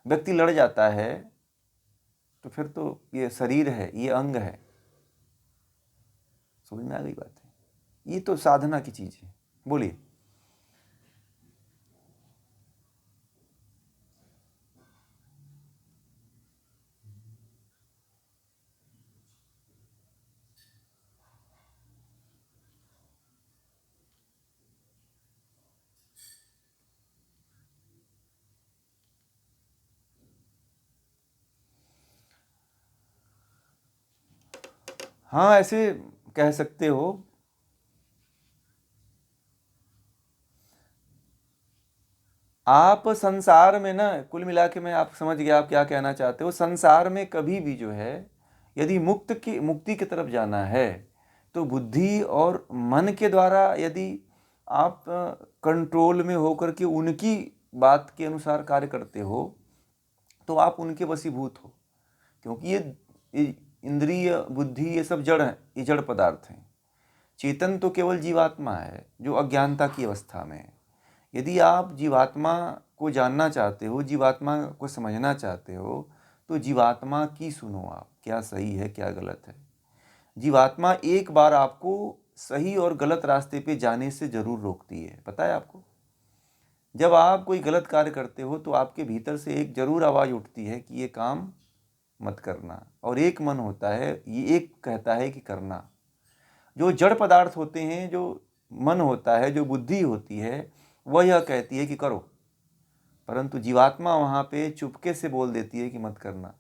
व्यक्ति लड़ जाता है तो फिर तो ये शरीर है, ये अंग है। समझ में आ गई बात है? ये तो साधना की चीज है। बोलिए। हाँ, ऐसे कह सकते हो। आप संसार में ना, कुल मिला के मैं आप समझ गया आप क्या कहना चाहते हो। संसार में कभी भी जो है, यदि मुक्ति की तरफ जाना है तो बुद्धि और मन के द्वारा यदि आप कंट्रोल में होकर के उनकी बात के अनुसार कार्य करते हो तो आप उनके वशीभूत हो। क्योंकि ये इंद्रिय बुद्धि ये सब जड़ है, ये जड़ पदार्थ हैं। चेतन तो केवल जीवात्मा है जो अज्ञानता की अवस्था में है। यदि आप जीवात्मा को जानना चाहते हो, जीवात्मा को समझना चाहते हो, तो जीवात्मा की सुनो आप, क्या सही है क्या गलत है। जीवात्मा एक बार आपको सही और गलत रास्ते पे जाने से जरूर रोकती है, पता है आपको। जब आप कोई गलत कार्य करते हो तो आपके भीतर से एक जरूर आवाज उठती है कि ये काम मत करना, और एक मन होता है, ये एक कहता है कि करना। जो जड़ पदार्थ होते हैं, जो मन होता है, जो बुद्धि होती है, वह यह कहती है कि करो, परंतु जीवात्मा वहां पे चुपके से बोल देती है कि मत करना।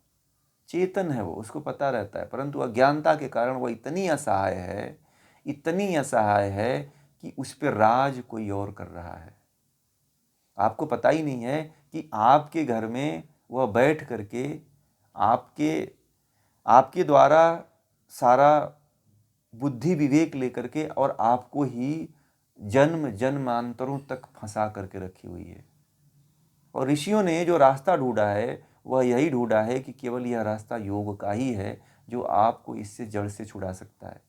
चेतन है वो, उसको पता रहता है, परंतु अज्ञानता के कारण वो इतनी असहाय है, इतनी असहाय है कि उस पर राज कोई और कर रहा है। आपको पता ही नहीं है कि आपके घर में वह बैठ करके आपके आपके द्वारा सारा बुद्धि विवेक लेकर के और आपको ही जन्म जन्मांतरों तक फंसा करके रखी हुई है। और ऋषियों ने जो रास्ता ढूंढा है वह यही ढूंढा है कि केवल यह रास्ता योग का ही है जो आपको इससे जड़ से छुड़ा सकता है।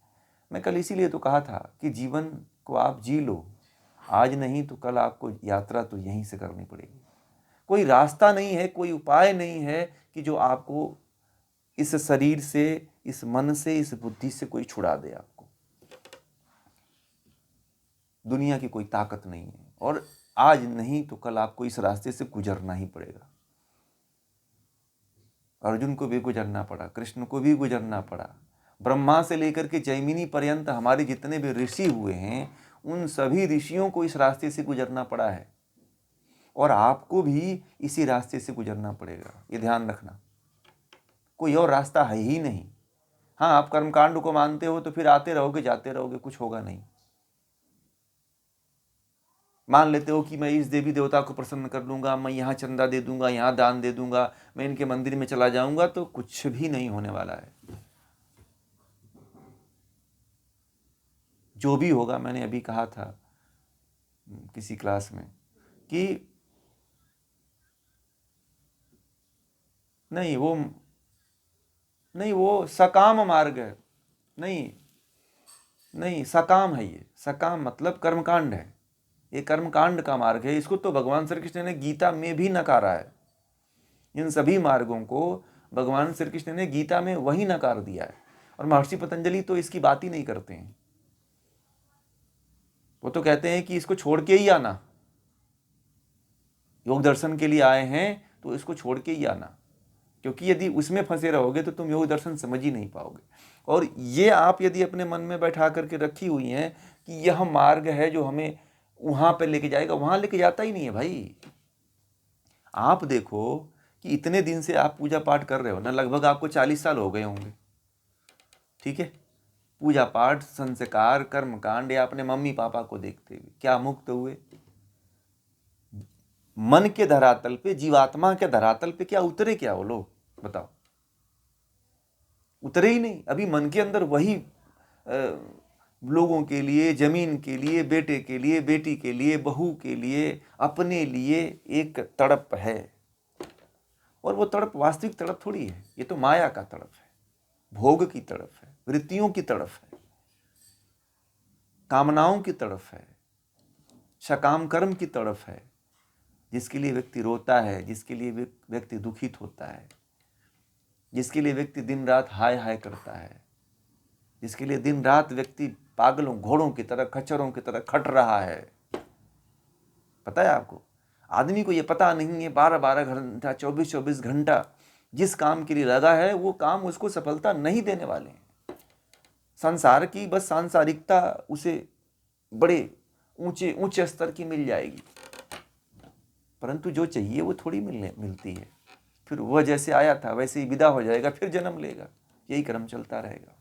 मैं कल इसीलिए तो कहा था कि जीवन को आप जी लो, आज नहीं तो कल आपको यात्रा तो यहीं से करनी पड़ेगी। कोई रास्ता नहीं है, कोई उपाय नहीं है कि जो आपको इस शरीर से, इस मन से, इस बुद्धि से कोई छुड़ा दे। आपको दुनिया की कोई ताकत नहीं है, और आज नहीं तो कल आपको इस रास्ते से गुजरना ही पड़ेगा। अर्जुन को भी गुजरना पड़ा, कृष्ण को भी गुजरना पड़ा, ब्रह्मा से लेकर के जैमिनी पर्यंत हमारे जितने भी ऋषि हुए हैं उन सभी ऋषियों को इस रास्ते से गुजरना पड़ा है, और आपको भी इसी रास्ते से गुजरना पड़ेगा। ये ध्यान रखना, कोई और रास्ता है ही नहीं। हाँ, आप कर्मकांड को मानते हो तो फिर आते रहोगे जाते रहोगे, कुछ होगा नहीं। मान लेते हो कि मैं इस देवी देवता को प्रसन्न कर लूंगा, मैं यहाँ चंदा दे दूंगा, यहाँ दान दे दूंगा, मैं इनके मंदिर में चला जाऊंगा, तो कुछ भी नहीं होने वाला है। जो भी होगा, मैंने अभी कहा था किसी क्लास में कि नहीं वो सकाम मार्ग है। नहीं नहीं, सकाम है ये। सकाम मतलब कर्मकांड है, ये कर्मकांड का मार्ग है। इसको तो भगवान श्री कृष्ण ने गीता में भी नकारा है। इन सभी मार्गों को भगवान श्री कृष्ण ने गीता में वही नकार दिया है, और महर्षि पतंजलि तो इसकी बात ही नहीं करते हैं। वो तो कहते हैं कि इसको छोड़ के ही आना, योग दर्शन के लिए आए हैं तो इसको छोड़ के ही आना, क्योंकि यदि उसमें फंसे रहोगे तो तुम योग दर्शन समझ ही नहीं पाओगे। और ये आप यदि अपने मन में बैठा करके रखी हुई हैं कि यह मार्ग है जो हमें वहां पे लेके जाएगा, वहां लेके जाता ही नहीं है भाई। आप देखो कि इतने दिन से आप पूजा पाठ कर रहे हो ना, लगभग आपको 40 साल हो गए होंगे, ठीक है। पूजा पाठ, संस्कार, कर्म कांड, या अपने मम्मी पापा को देखते हुए क्या मुक्त हुए? मन के धरातल पे, जीवात्मा के धरातल पे क्या उतरे? क्या वो लोग बताओ, उतरे ही नहीं। अभी मन के अंदर वही लोगों के लिए, जमीन के लिए, बेटे के लिए, बेटी के लिए, बहू के लिए, अपने लिए एक तड़प है। और वो तड़प वास्तविक तड़प थोड़ी है, ये तो माया का तड़प है, भोग की तड़प है, वृत्तियों की तड़प है, कामनाओं की तड़प है, सकाम कर्म की तड़प है। जिसके लिए व्यक्ति रोता है, जिसके लिए व्यक्ति दुखित होता है, जिसके लिए व्यक्ति दिन रात हाय हाय करता है, जिसके लिए दिन रात व्यक्ति पागलों घोड़ों की तरह, खच्चरों की तरह खट रहा है। पता है आपको, आदमी को ये पता नहीं है 12-12 घंटा, 24-24 घंटा जिस काम के लिए लगा है वो काम उसको सफलता नहीं देने वाले हैं। संसार की बस सांसारिकता उसे बड़े ऊंचे स्तर की मिल जाएगी, परंतु जो चाहिए वो थोड़ी मिलती है। फिर वह जैसे आया था वैसे ही विदा हो जाएगा, फिर जन्म लेगा, यही क्रम चलता रहेगा।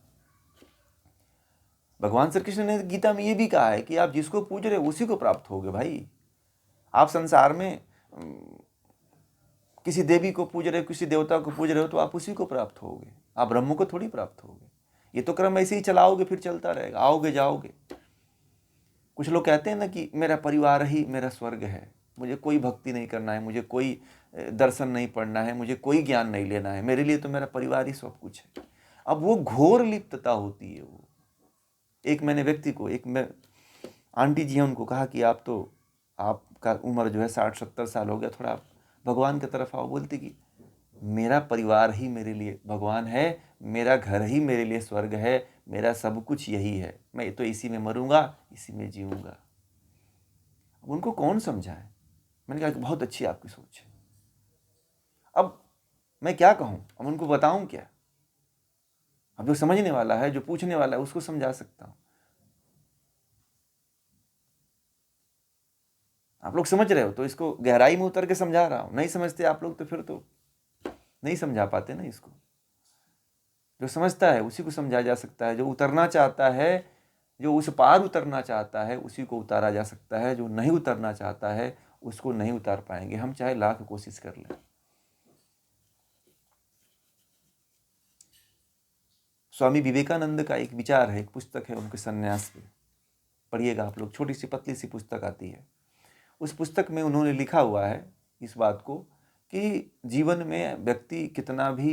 भगवान श्री कृष्ण ने गीता में ये भी कहा है कि आप जिसको पूज रहे हो उसी को प्राप्त होगे। भाई, आप संसार में किसी देवी को पूज रहे हो, किसी देवता को पूज रहे हो, तो आप उसी को प्राप्त होगे, आप ब्रह्म को थोड़ी प्राप्त होगे। ये तो क्रम ऐसे ही चलाओगे, फिर चलता रहेगा, आओगे जाओगे। कुछ लोग कहते हैं ना कि मेरा परिवार ही मेरा स्वर्ग है, मुझे कोई भक्ति नहीं करना है, मुझे कोई दर्शन नहीं पढ़ना है, मुझे कोई ज्ञान नहीं लेना है, मेरे लिए तो मेरा परिवार ही सब कुछ है। अब वो घोर लिप्तता होती है। वो एक मैंने व्यक्ति को, आंटी जी हैं, उनको कहा कि आपका उम्र जो है 60-70 साल हो गया, थोड़ा आप भगवान की तरफ आओ। बोलती कि मेरा परिवार ही मेरे लिए भगवान है, मेरा घर ही मेरे लिए स्वर्ग है, मेरा सब कुछ यही है, मैं तो इसी में मरूंगा, इसी में जीऊंगा। अब उनको कौन समझाए? मैंने कहा कि बहुत अच्छी आपकी सोच है। अब मैं क्या कहूं, अब उनको बताऊं क्या? अब जो समझने वाला है, जो पूछने वाला है, उसको समझा सकता हूं। आप लोग समझ रहे हो तो इसको गहराई में उतर के समझा रहा हूं। नहीं समझते आप लोग तो फिर तो नहीं समझा पाते ना इसको। जो समझता है उसी को समझा जा सकता है, जो उतरना चाहता है, जो उस पार उतरना चाहता है, उसी को उतारा जा सकता है। जो नहीं उतरना चाहता है उसको नहीं उतार पाएंगे, हम चाहे लाख कोशिश कर लें। स्वामी विवेकानंद का एक विचार है, एक पुस्तक है उनके सन्यास पे, पढ़िएगा आप लोग, छोटी सी पतली सी पुस्तक आती है। उस पुस्तक में उन्होंने लिखा हुआ है इस बात को कि जीवन में व्यक्ति कितना भी